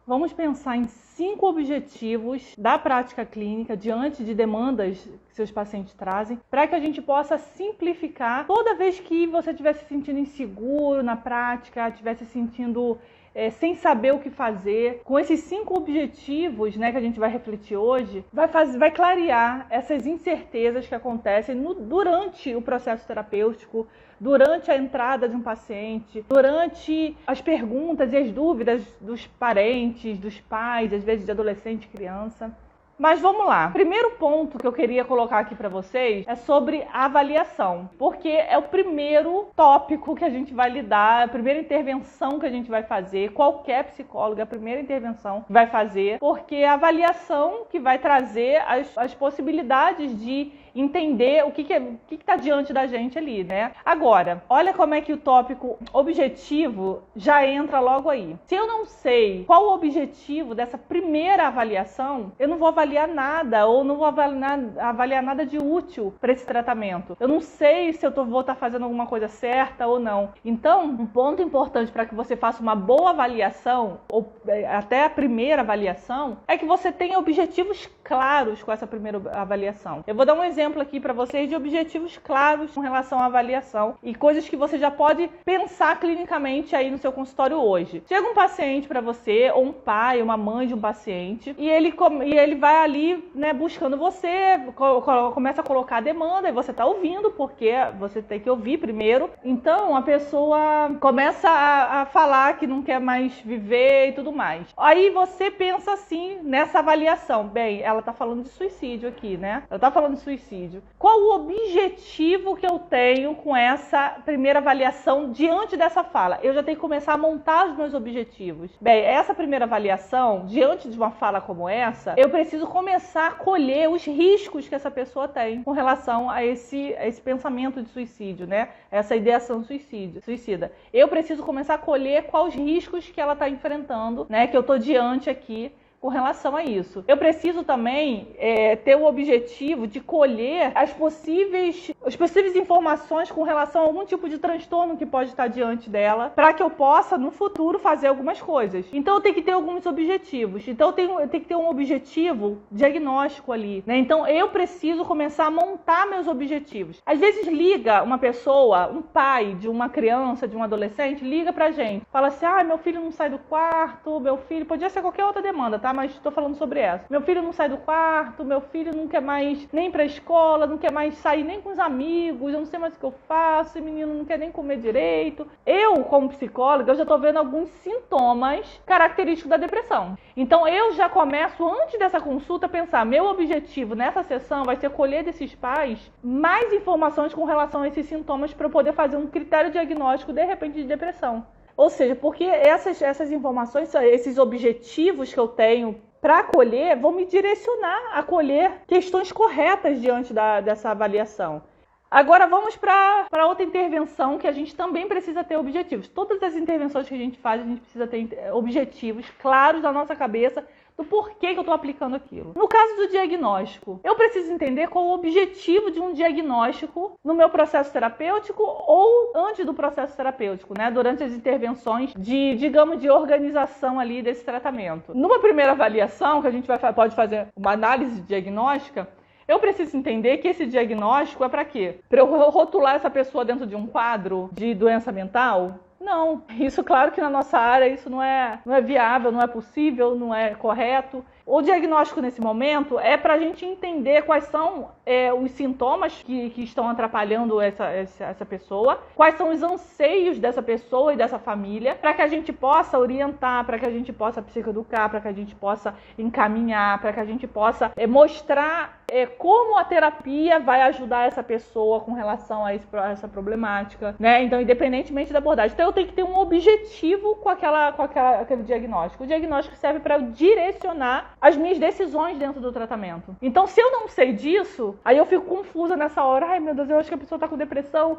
Vamos pensar em 5 objetivos da prática clínica diante de demandas que seus pacientes trazem, para que a gente possa simplificar toda vez que você estiver se sentindo inseguro na prática, estiver se sentindo sem saber o que fazer. Com esses 5 objetivos, né, que a gente vai refletir hoje, vai clarear essas incertezas que acontecem durante o processo terapêutico, durante a entrada de um paciente, durante as perguntas e as dúvidas dos parentes, dos pais, às vezes de adolescente e criança. Mas vamos lá. O primeiro ponto que eu queria colocar aqui para vocês é sobre a avaliação, porque é o primeiro tópico que a gente vai lidar, a primeira intervenção que a gente vai fazer, qualquer psicólogo, a primeira intervenção que vai fazer, porque é a avaliação que vai trazer as possibilidades de entender o que está diante da gente ali, né? Agora, olha como é que o tópico objetivo já entra logo aí. Se eu não sei qual o objetivo dessa primeira avaliação, eu não vou avaliar nada, ou não vou avaliar nada de útil para esse tratamento. Eu não sei se eu vou estar fazendo alguma coisa certa ou não. Então, um ponto importante para que você faça uma boa avaliação, ou até a primeira avaliação, é que você tenha objetivos claros com essa primeira avaliação. Eu vou dar um exemplo aqui para vocês de objetivos claros com relação à avaliação e coisas que você já pode pensar clinicamente aí no seu consultório hoje. Chega um paciente para você, ou um pai, uma mãe de um paciente, e ele vai ali, né, buscando você, começa a colocar a demanda e você está ouvindo, porque você tem que ouvir primeiro. Então a pessoa começa a falar que não quer mais viver e tudo mais. Aí você pensa assim nessa avaliação: bem, ela está falando de suicídio aqui, né? Ela está falando de suicídio. Qual o objetivo que eu tenho com essa primeira avaliação diante dessa fala? Eu já tenho que começar a montar os meus objetivos. Bem, essa primeira avaliação, diante de uma fala como essa, eu preciso começar a colher os riscos que essa pessoa tem com relação a esse pensamento de suicídio, né? Essa ideação suicida. Eu preciso começar a colher quais os riscos que ela está enfrentando, né? Que eu estou diante aqui com relação a isso. Eu preciso também ter o objetivo de colher as possíveis informações com relação a algum tipo de transtorno que pode estar diante dela, para que eu possa, no futuro, fazer algumas coisas. Então, eu tenho que ter alguns objetivos. Então, eu tenho que ter um objetivo diagnóstico ali, né? Então, eu preciso começar a montar meus objetivos. Às vezes, liga uma pessoa, um pai de uma criança, de um adolescente, liga pra gente. Fala assim: meu filho não sai do quarto, meu filho... Podia ser qualquer outra demanda, tá? Mas estou falando sobre essa. Meu filho não sai do quarto, meu filho não quer mais nem ir pra escola, não quer mais sair nem com os amigos, eu não sei mais o que eu faço, esse menino não quer nem comer direito. Eu, como psicóloga, eu já estou vendo alguns sintomas característicos da depressão. Então, eu já começo, antes dessa consulta, a pensar: meu objetivo nessa sessão vai ser colher desses pais mais informações com relação a esses sintomas para eu poder fazer um critério diagnóstico, de repente, de depressão. Ou seja, porque essas informações, esses objetivos que eu tenho para acolher, vão me direcionar a colher questões corretas diante dessa avaliação. Agora vamos para outra intervenção que a gente também precisa ter objetivos. Todas as intervenções que a gente faz, a gente precisa ter objetivos claros na nossa cabeça do porquê que eu estou aplicando aquilo. No caso do diagnóstico, eu preciso entender qual o objetivo de um diagnóstico no meu processo terapêutico ou antes do processo terapêutico, né? Durante as intervenções de organização ali desse tratamento. Numa primeira avaliação, que a gente pode fazer uma análise diagnóstica, eu preciso entender que esse diagnóstico é para quê? Para eu rotular essa pessoa dentro de um quadro de doença mental? Não, isso claro que na nossa área isso não é viável, não é possível, não é correto. O diagnóstico nesse momento é para a gente entender quais são os sintomas que estão atrapalhando essa pessoa, quais são os anseios dessa pessoa e dessa família, para que a gente possa orientar, para que a gente possa psicoeducar, para que a gente possa encaminhar, para que a gente possa mostrar como a terapia vai ajudar essa pessoa com relação a essa problemática, né? Então, independentemente da abordagem. Então, eu tenho que ter um objetivo com aquele diagnóstico. O diagnóstico serve para direcionar as minhas decisões dentro do tratamento. Então, se eu não sei disso, aí eu fico confusa nessa hora. Ai, meu Deus, eu acho que a pessoa está com depressão.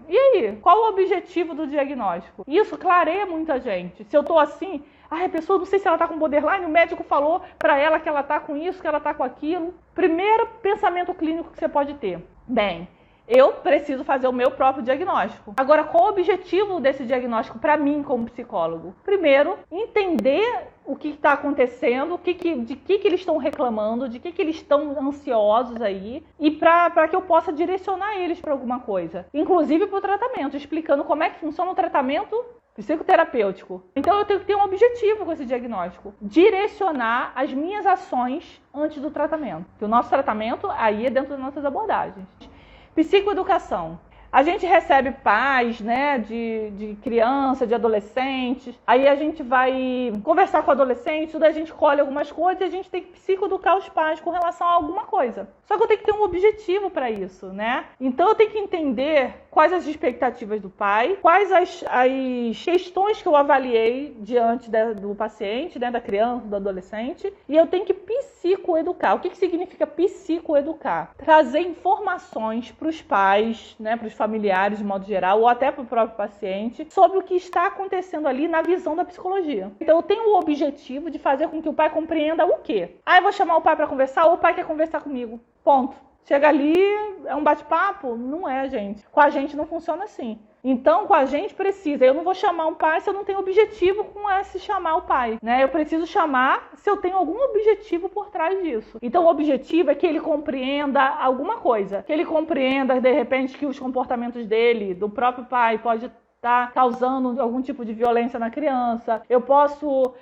E aí? Qual o objetivo do diagnóstico? Isso clareia muita gente. Se eu estou assim... a pessoa, não sei se ela está com borderline, o médico falou para ela que ela está com isso, que ela está com aquilo. Primeiro pensamento clínico que você pode ter. Bem, Eu preciso fazer o meu próprio diagnóstico. Agora, qual o objetivo desse diagnóstico para mim como psicólogo? Primeiro, entender o que está acontecendo, de que eles estão reclamando, de que eles estão ansiosos aí, e para que eu possa direcionar eles para alguma coisa. Inclusive para o tratamento, explicando como é que funciona o tratamento psicoterapêutico. Então eu tenho que ter um objetivo com esse diagnóstico. Direcionar as minhas ações antes do tratamento. Porque o nosso tratamento aí é dentro das nossas abordagens. Psicoeducação. A gente recebe pais, né, de criança, de adolescentes. Aí a gente vai conversar com o adolescente, daí a gente colhe algumas coisas e a gente tem que psicoeducar os pais com relação a alguma coisa. Só que eu tenho que ter um objetivo para isso, né? Então eu tenho que entender quais as expectativas do pai, quais as questões que eu avaliei diante do paciente, né, da criança, do adolescente, e eu tenho que psicoeducar. O que significa psicoeducar? Trazer informações para os pais, né, para os familiares de modo geral, ou até para o próprio paciente, sobre o que está acontecendo ali na visão da psicologia. Então eu tenho o objetivo de fazer com que o pai compreenda o quê? Eu vou chamar o pai para conversar, ou o pai quer conversar comigo. Ponto. Chega ali, é um bate-papo? Não é, gente. Com a gente não funciona assim. Então, com a gente precisa. Eu não vou chamar um pai se eu não tenho objetivo com esse chamar o pai, né? Eu preciso chamar se eu tenho algum objetivo por trás disso. Então, o objetivo é que ele compreenda alguma coisa. Que ele compreenda, de repente, que os comportamentos dele, do próprio pai, pode estar causando algum tipo de violência na criança. Eu posso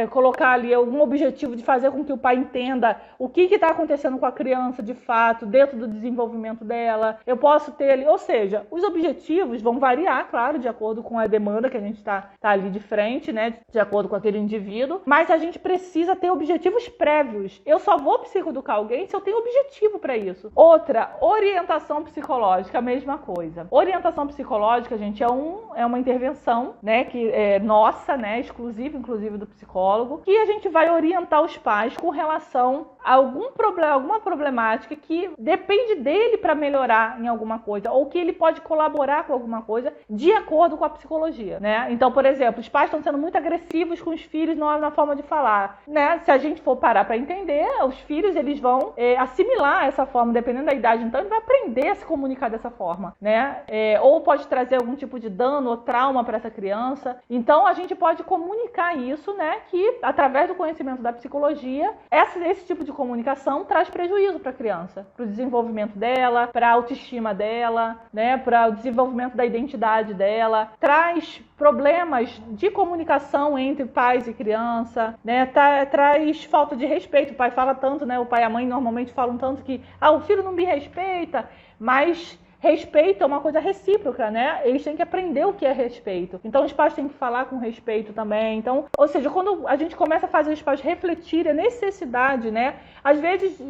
colocar ali algum objetivo de fazer com que o pai entenda o que está acontecendo com a criança de fato, dentro do desenvolvimento dela. Eu posso ter ali, ou seja, os objetivos vão variar, claro, de acordo com a demanda que a gente está ali de frente, né, de acordo com aquele indivíduo, mas a gente precisa ter objetivos prévios. Eu só vou psicoeducar alguém se eu tenho objetivo para isso. Outra, orientação psicológica, a mesma coisa. Orientação psicológica, gente, é uma intervenção, né, que é nossa, né, exclusiva, inclusive, do psicólogo, que a gente vai orientar os pais com relação a alguma problemática que depende dele para melhorar em alguma coisa, ou que ele pode colaborar com alguma coisa de acordo com a psicologia, né? Então, por exemplo, os pais estão sendo muito agressivos com os filhos na forma de falar, né? Se a gente for parar para entender, os filhos, eles vão assimilar essa forma, dependendo da idade, então ele vai aprender a se comunicar dessa forma, né? Ou pode trazer algum tipo de dano ou trauma para essa criança. Então, a gente pode comunicar isso, né, que através do conhecimento da psicologia, esse tipo de comunicação traz prejuízo para a criança, para o desenvolvimento dela, para a autoestima dela, né, para o desenvolvimento da identidade dela, traz problemas de comunicação entre pais e criança, né, traz falta de respeito. O pai fala tanto, né, o pai e a mãe normalmente falam tanto que o filho não me respeita, mas respeito é uma coisa recíproca, né? Eles têm que aprender o que é respeito. Então, os pais têm que falar com respeito também. Então, ou seja, quando a gente começa a fazer os pais refletirem a necessidade, né? Às vezes,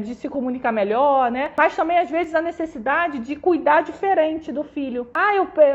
de se comunicar melhor, né? Mas também, às vezes, a necessidade de cuidar diferente do filho.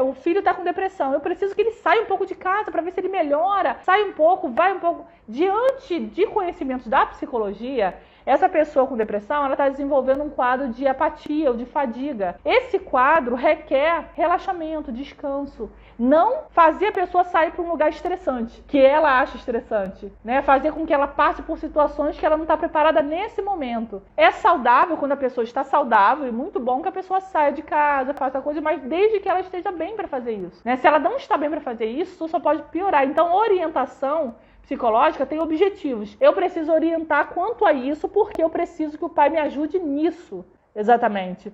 O filho está com depressão. Eu preciso que ele saia um pouco de casa para ver se ele melhora. Sai um pouco, vai um pouco. Diante de conhecimentos da psicologia, essa pessoa com depressão, ela está desenvolvendo um quadro de apatia ou de fadiga. Esse quadro requer relaxamento, descanso. Não fazer a pessoa sair para um lugar estressante, que ela acha estressante, né? Fazer com que ela passe por situações que ela não está preparada nesse momento. É saudável quando a pessoa está saudável e muito bom que a pessoa saia de casa, faça coisa, mas desde que ela esteja bem para fazer isso, né? Se ela não está bem para fazer isso, só pode piorar. Então, orientação psicológica tem objetivos. Eu preciso orientar quanto a isso, porque eu preciso que o pai me ajude nisso. Exatamente.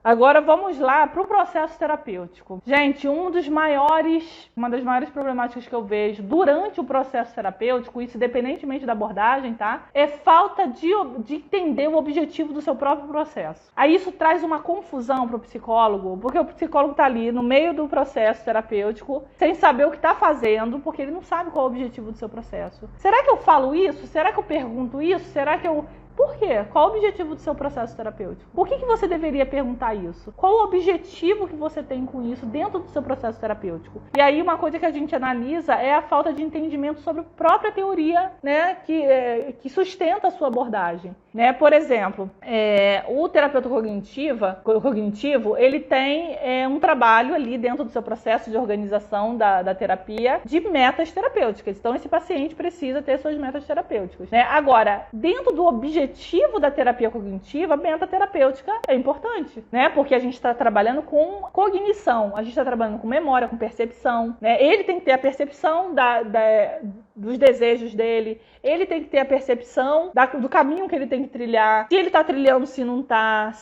Agora vamos lá para o processo terapêutico. Gente, uma das maiores problemáticas que eu vejo durante o processo terapêutico, isso independentemente da abordagem, tá? É falta de entender o objetivo do seu próprio processo. Aí isso traz uma confusão para o psicólogo, porque o psicólogo está ali no meio do processo terapêutico, sem saber o que está fazendo, porque ele não sabe qual é o objetivo do seu processo. Será que eu falo isso? Será que eu pergunto isso? Será que eu... Por quê? Qual o objetivo do seu processo terapêutico? Por que você deveria perguntar isso? Qual o objetivo que você tem com isso dentro do seu processo terapêutico? E aí uma coisa que a gente analisa é a falta de entendimento sobre a própria teoria, né, que sustenta a sua abordagem. Né? Por exemplo, o terapeuta cognitivo, ele tem um trabalho ali dentro do seu processo de organização da terapia de metas terapêuticas. Então, esse paciente precisa ter suas metas terapêuticas. Né? Agora, dentro do objetivo objetivo da terapia cognitiva metaterapêutica é importante, né? Porque a gente está trabalhando com cognição, a gente está trabalhando com memória, com percepção, né? Ele tem que ter a percepção dos desejos dele, ele tem que ter a percepção do caminho que ele tem que trilhar, se ele está trilhando, se não está,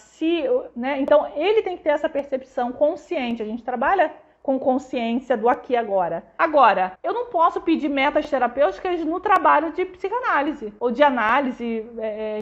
né? Então, ele tem que ter essa percepção consciente. A gente trabalha com consciência do aqui e agora. Agora, eu não posso pedir metas terapêuticas no trabalho de psicanálise, ou de análise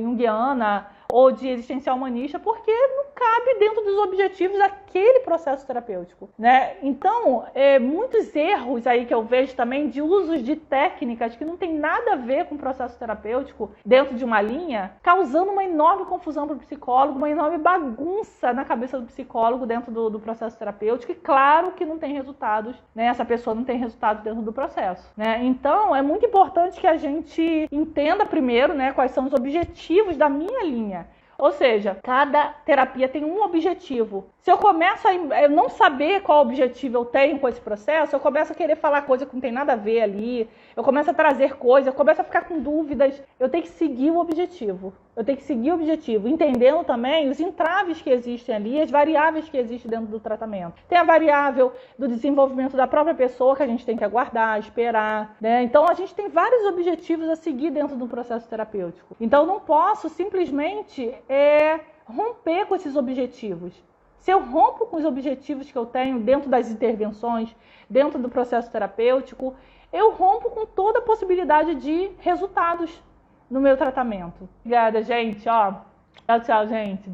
junguiana, ou de existencial humanista, porque não cabe dentro dos objetivos daquele processo terapêutico, né? Então, muitos erros aí que eu vejo também de usos de técnicas que não tem nada a ver com o processo terapêutico dentro de uma linha, causando uma enorme confusão para o psicólogo, uma enorme bagunça na cabeça do psicólogo dentro do processo terapêutico, e claro que não tem resultados, né? Essa pessoa não tem resultados dentro do processo, né? Então, é muito importante que a gente entenda primeiro, né, quais são os objetivos da minha linha. Ou seja, cada terapia tem um objetivo. Se eu começo a não saber qual objetivo eu tenho com esse processo, eu começo a querer falar coisa que não tem nada a ver ali, eu começo a trazer coisas, eu começo a ficar com dúvidas. Eu tenho que seguir o objetivo. Eu tenho que seguir o objetivo, entendendo também os entraves que existem ali, as variáveis que existem dentro do tratamento. Tem a variável do desenvolvimento da própria pessoa, que a gente tem que aguardar, esperar, né? Então, a gente tem vários objetivos a seguir dentro do processo terapêutico. Então, eu não posso simplesmente romper com esses objetivos. Se eu rompo com os objetivos que eu tenho dentro das intervenções, dentro do processo terapêutico, eu rompo com toda a possibilidade de resultados no meu tratamento. Obrigada, gente. Tchau, tchau, gente.